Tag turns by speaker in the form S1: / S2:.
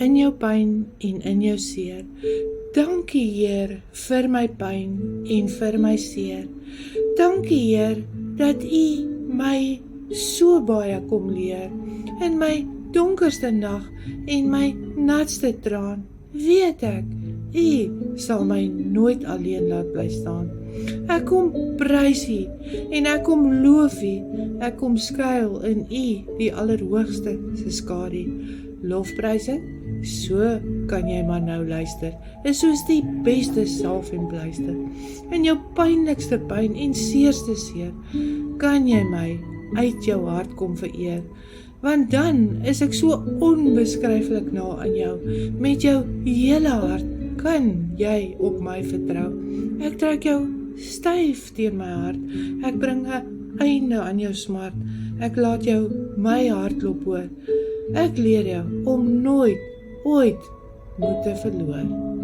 S1: in jou pyn en in jou seer. Dankie Heer vir my pyn en vir my seer. Dankie Heer dat U my so baie kom leer. In my donkerste nag en my natste traan, weet ek, U sal my nooit alleen laat bly staan. Ek kom prys U en ek kom loof U. Ek kom skuil in U, die Allerhoogste se skadu. Lofprysing, so kan jy maar nou luister, is soos die beste salf en pleister. In jou pynlikste pyn en seerste seer, kan jy my uit jou hart kom vereer. Want dan is ek so onbeskryflik na aan jou. Met jou hele hart kan jy op my vertrou. Ek trek jou styf teen my hart. Ek bring 'n einde aan jou smart. Ek laat jou my hartklop hoor. Ek leer jou om nooit, ooit moed te verloor.